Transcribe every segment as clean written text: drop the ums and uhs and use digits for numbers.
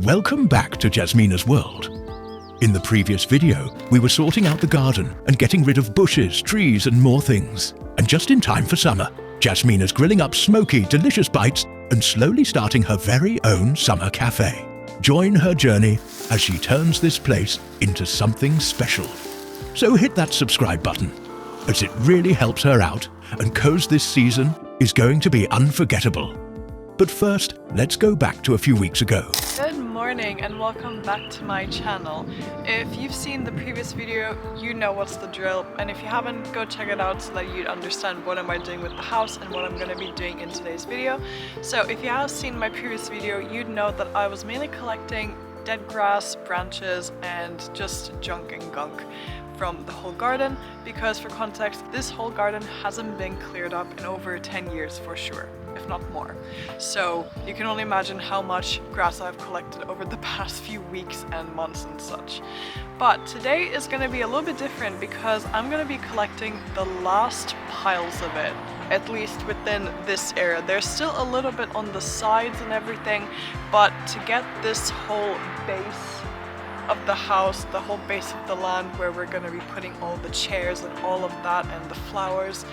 Welcome back to Jasmina's world. In the previous video, we were sorting out the garden and getting rid of bushes, trees and more things. And just in time for summer, Jasmina's grilling up smoky, delicious bites and slowly starting her very own summer cafe. Join her journey as she turns this place into something special. So hit that subscribe button, as it really helps her out, and Co's this season is going to be unforgettable. But first, let's go back to a few weeks ago. Good morning and welcome back to my channel. If you've seen the previous video, you know what's the drill, and if you haven't, go check it out so that you'd understand what am I doing with the house and what I'm going to be doing in today's video. So if you have seen my previous video, you'd know that I was mainly collecting dead grass, branches and just junk and gunk from the whole garden, because for context, this whole garden hasn't been cleared up in over 10 years for sure, if not more. So you can only imagine how much grass I've collected over the past few weeks and months and such. But today is going to be a little bit different because I'm going to be collecting the last piles of it, at least within this area. There's still a little bit on the sides and everything, but to get this whole base of the house, the whole base of the land where we're going to be putting all the chairs and all of that and the flowers,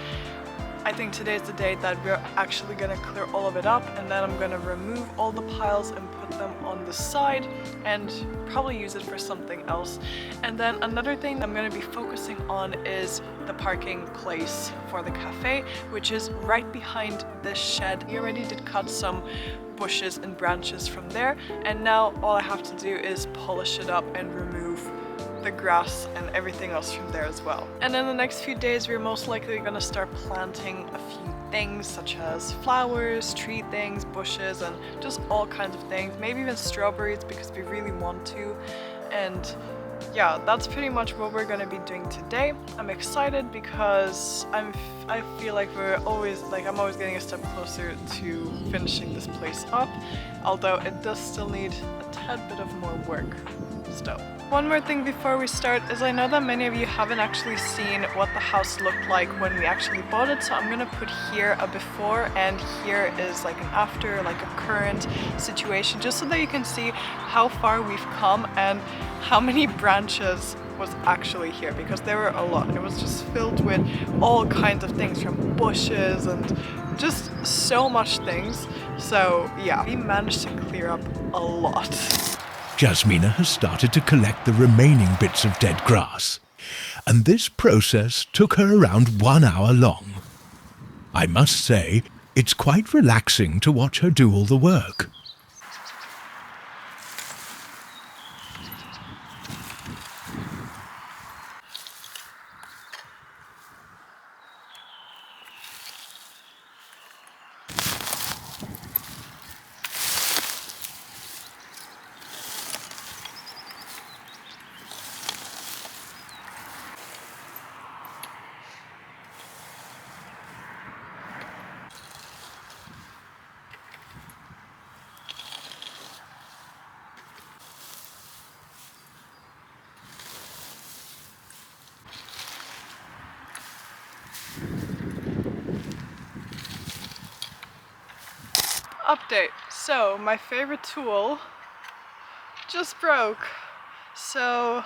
I think today's the day that we're actually going to clear all of it up, and then I'm going to remove all the piles and put them on the side and probably use it for something else. And then another thing I'm going to be focusing on is the parking place for the cafe, which is right behind this shed. We already did cut some bushes and branches from there, and now all I have to do is polish it up and remove the grass and everything else from there as well. And in the next few days we're most likely going to start planting a few things such as flowers, tree things, bushes and just all kinds of things, maybe even strawberries because we really want to. And yeah, that's pretty much what we're going to be doing today. I'm excited because I feel like I'm always getting a step closer to finishing this place up, although it does still need a tad bit of more work still. One more thing before we start is I know that many of you haven't actually seen what the house looked like when we actually bought it, so I'm gonna put here a before and here is like an after, like a current situation, just so that you can see how far we've come and how many branches was actually here, because there were a lot. It was just filled with all kinds of things, from bushes and just so much things. So yeah, we managed to clear up a lot. Jasmina has started to collect the remaining bits of dead grass, and this process took her around 1 hour long. I must say, it's quite relaxing to watch her do all the work. Update. So my favorite tool just broke, so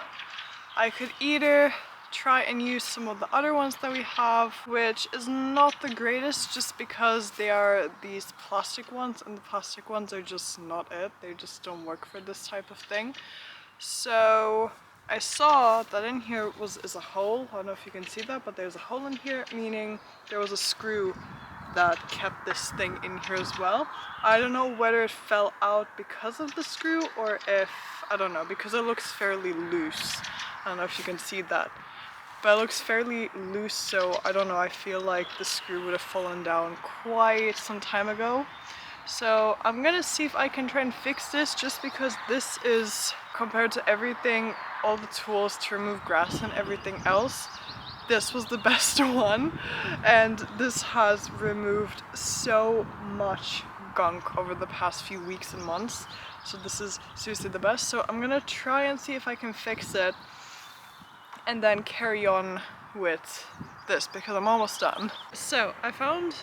I could either try and use some of the other ones that we have, which is not the greatest just because they are these plastic ones, and the plastic ones are just not it. They just don't work for this type of thing. So I saw that in here is a hole. I don't know if you can see that, but there's a hole in here, meaning there was a screw that kept this thing in here as well. I don't know whether it fell out because of the screw or if, I don't know, because it looks fairly loose. I don't know if you can see that, but it looks fairly loose, so I don't know, I feel like the screw would have fallen down quite some time ago. So I'm gonna see if I can try and fix this, just because this is, compared to everything, all the tools to remove grass and everything else, this was the best one, and this has removed so much gunk over the past few weeks and months, so this is seriously the best. So I'm gonna try and see if I can fix it and then carry on with this because I'm almost done. So I found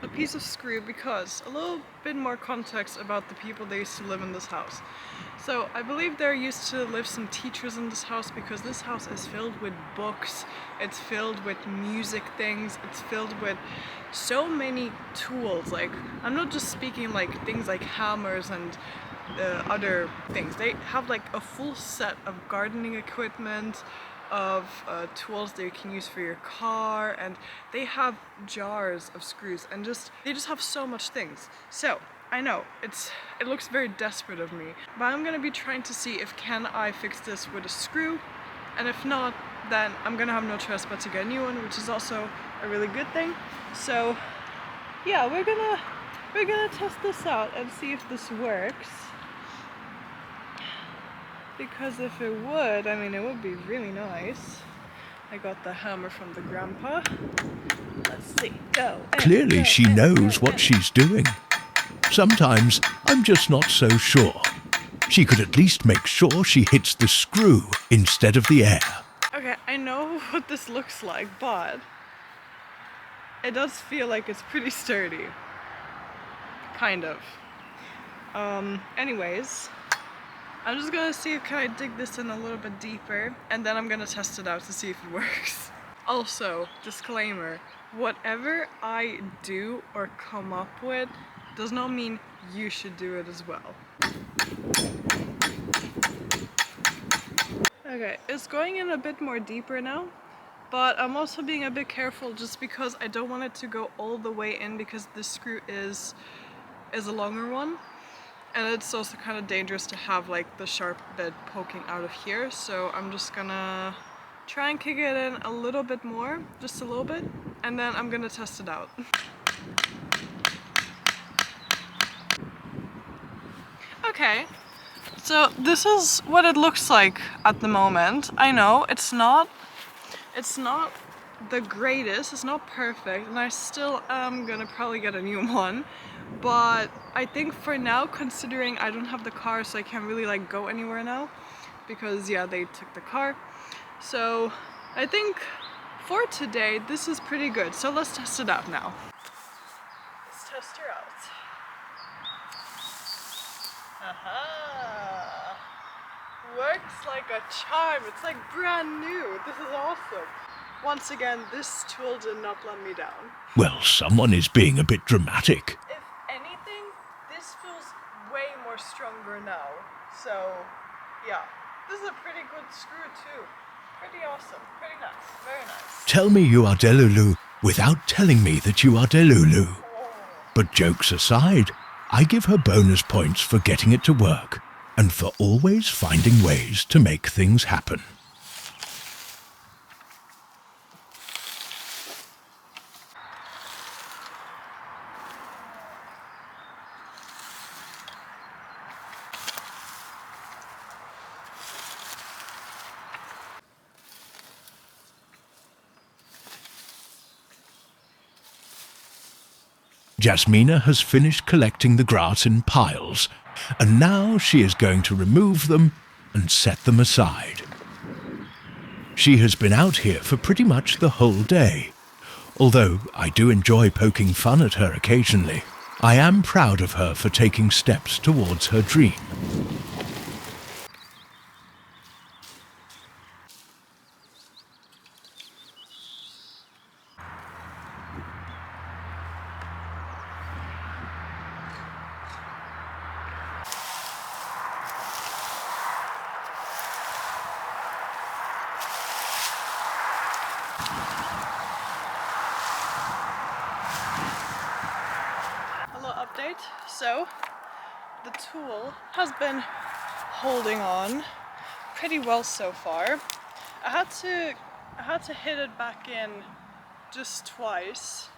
a piece of screw because a little bit more context about the people that used to live in this house. So I believe there used to live some teachers in this house because this house is filled with books, it's filled with music things, it's filled with so many tools. Like, I'm not just speaking like things like hammers and other things. They have like a full set of gardening equipment, of tools that you can use for your car, and they have jars of screws, and they just have so much things. So I know it looks very desperate of me, but I'm gonna be trying to see if can I fix this with a screw, and if not, then I'm gonna have no choice but to get a new one, which is also a really good thing. So yeah, we're gonna test this out and see if this works. Because if it would, I mean, it would be really nice. I got the hammer from the grandpa. Let's see, go. Clearly she knows what she's doing. Sometimes I'm just not so sure. She could at least make sure she hits the screw instead of the air. Okay, I know what this looks like, but it does feel like it's pretty sturdy. Kind of. Anyways, I'm just gonna see if can I dig this in a little bit deeper, and then I'm gonna test it out to see if it works. Also, disclaimer, whatever I do or come up with does not mean you should do it as well. Okay, it's going in a bit more deeper now, but I'm also being a bit careful just because I don't want it to go all the way in, because this screw is a longer one. And it's also kind of dangerous to have like the sharp bit poking out of here, so I'm just gonna try and kick it in a little bit more, just a little bit, and then I'm gonna test it out. Okay, so this is what it looks like at the moment. I know it's not the greatest, it's not perfect, and I still am gonna probably get a new one. But I think for now, considering I don't have the car, so I can't really like go anywhere now, because yeah, they took the car. So I think for today, this is pretty good. So let's test it out now. Let's test her out. Aha! Works like a charm. It's like brand new. This is awesome. Once again, this tool did not let me down. Well, someone is being a bit dramatic. If anything, this feels way more stronger now. So yeah, this is a pretty good screw too. Pretty awesome, pretty nice, very nice. Tell me you are Delulu without telling me that you are Delulu. But jokes aside, I give her bonus points for getting it to work and for always finding ways to make things happen. Jasmina has finished collecting the grass in piles, and now she is going to remove them and set them aside. She has been out here for pretty much the whole day. Although I do enjoy poking fun at her occasionally, I am proud of her for taking steps towards her dream. Update. So the tool has been holding on pretty well so far. I had to hit it back in just twice,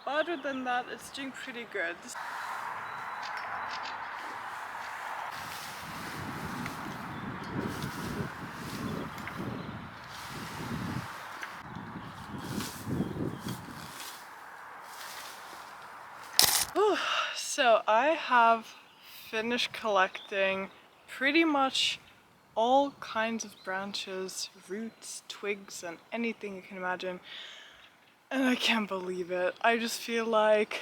but other than that it's doing pretty good. So I have finished collecting pretty much all kinds of branches, roots, twigs, and anything you can imagine. And I can't believe it. I just feel like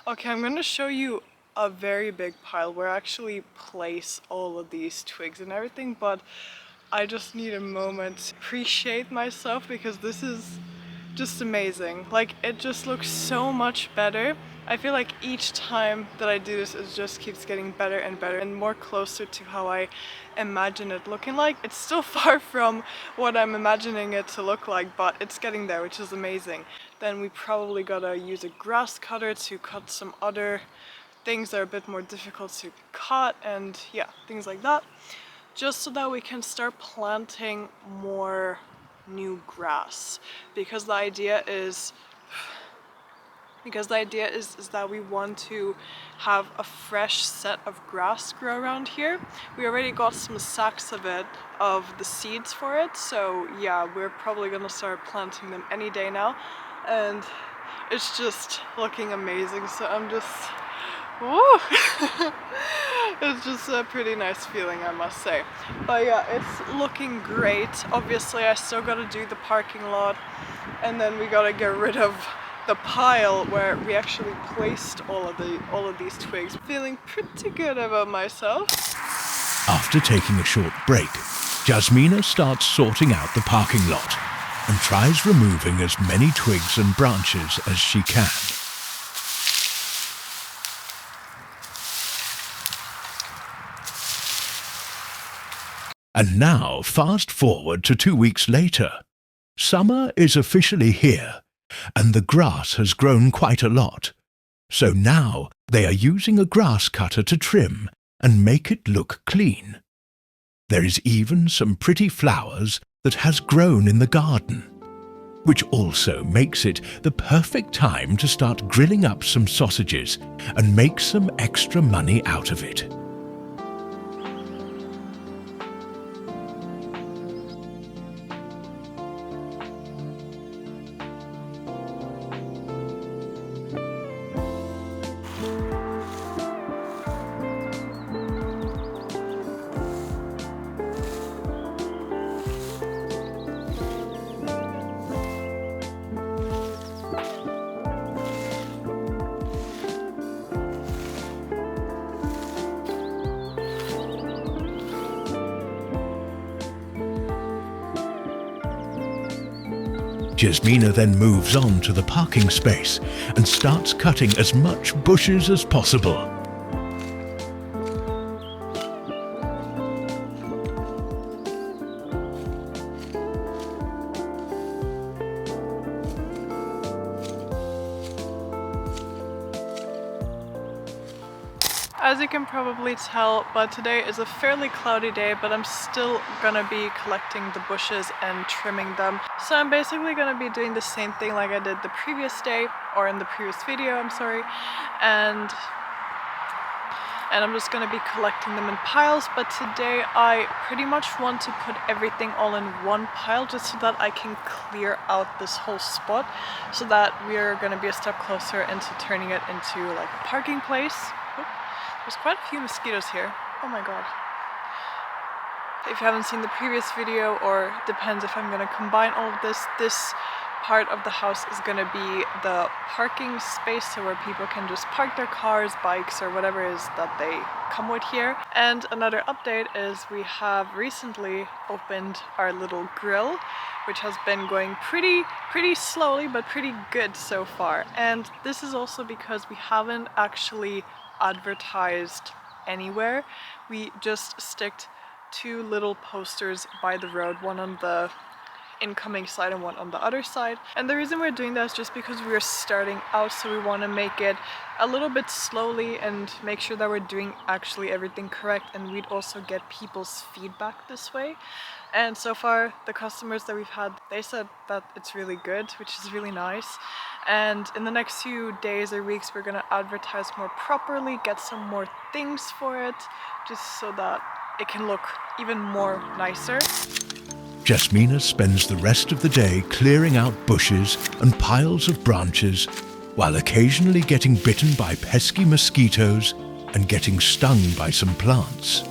Okay, I'm gonna show you a very big pile where I actually place all of these twigs and everything, but I just need a moment to appreciate myself because this is just amazing. Like, it just looks so much better. I feel like each time that I do this, it just keeps getting better and better and more closer to how I imagine it looking like. It's still far from what I'm imagining it to look like, but it's getting there, which is amazing. Then we probably gotta use a grass cutter to cut some other things that are a bit more difficult to cut, and yeah, things like that, just so that we can start planting more new grass, because the idea is that we want to have a fresh set of grass grow around here. We already got some sacks of it, of the seeds for it, so yeah, we're probably gonna start planting them any day now, and it's just looking amazing, so I'm just woo! It's just a pretty nice feeling, I must say. But yeah, it's looking great. Obviously I still gotta do the parking lot, and then we gotta get rid of the pile where we actually placed all of these twigs. Feeling pretty good about myself. After taking a short break, Jasmina starts sorting out the parking lot and tries removing as many twigs and branches as she can. And now, fast forward to 2 weeks later. Summer is officially here, and the grass has grown quite a lot. So now they are using a grass cutter to trim and make it look clean. There is even some pretty flowers that has grown in the garden, which also makes it the perfect time to start grilling up some sausages and make some extra money out of it. Jasmina then moves on to the parking space and starts cutting as much bushes as possible. As you can probably tell, but today is a fairly cloudy day, but I'm still gonna be collecting the bushes and trimming them. So I'm basically gonna be doing the same thing like I did the previous day, or in the previous video, I'm sorry, and I'm just gonna be collecting them in piles. But today I pretty much want to put everything all in one pile, just so that I can clear out this whole spot, so that we're gonna be a step closer into turning it into like a parking place. There's quite a few mosquitoes here. Oh my god. If you haven't seen the previous video, or depends if I'm gonna combine all of this, this part of the house is gonna be the parking space, so where people can just park their cars, bikes, or whatever it is that they come with here. And another update is we have recently opened our little grill, which has been going pretty slowly, but pretty good so far. And this is also because we haven't actually advertised anywhere. We just sticked 2 little posters by the road, one on the incoming side and one on the other side. And the reason we're doing that is just because we're starting out, so we want to make it a little bit slowly and make sure that we're doing actually everything correct, and we'd also get people's feedback this way. And so far the customers that we've had, they said that it's really good, which is really nice. And in the next few days or weeks we're gonna advertise more properly, get some more things for it, just so that it can look even more nicer. Jasmina spends the rest of the day clearing out bushes and piles of branches, while occasionally getting bitten by pesky mosquitoes and getting stung by some plants.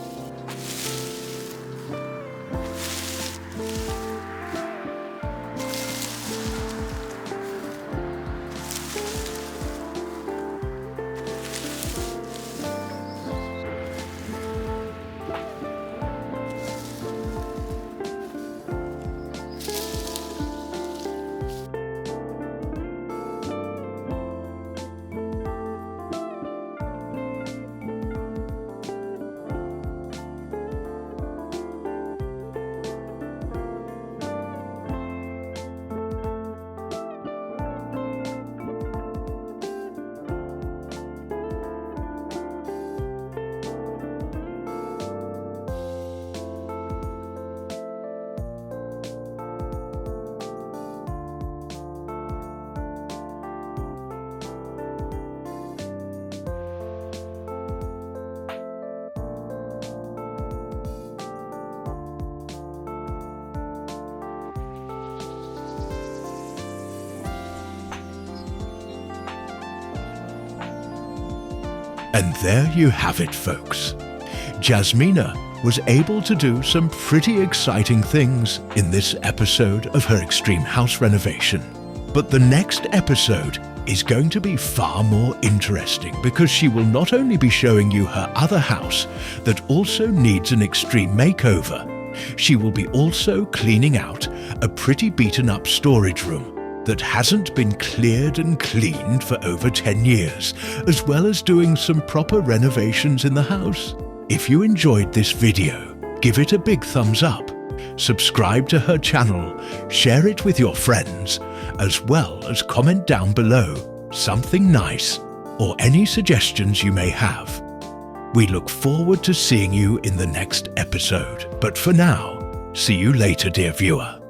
And there you have it, folks. Jasmina was able to do some pretty exciting things in this episode of her extreme house renovation. But the next episode is going to be far more interesting because she will not only be showing you her other house that also needs an extreme makeover, she will be also cleaning out a pretty beaten up storage room that hasn't been cleared and cleaned for over 10 years, as well as doing some proper renovations in the house. If you enjoyed this video, give it a big thumbs up, subscribe to her channel, share it with your friends, as well as comment down below something nice or any suggestions you may have. We look forward to seeing you in the next episode, but for now, see you later, dear viewer.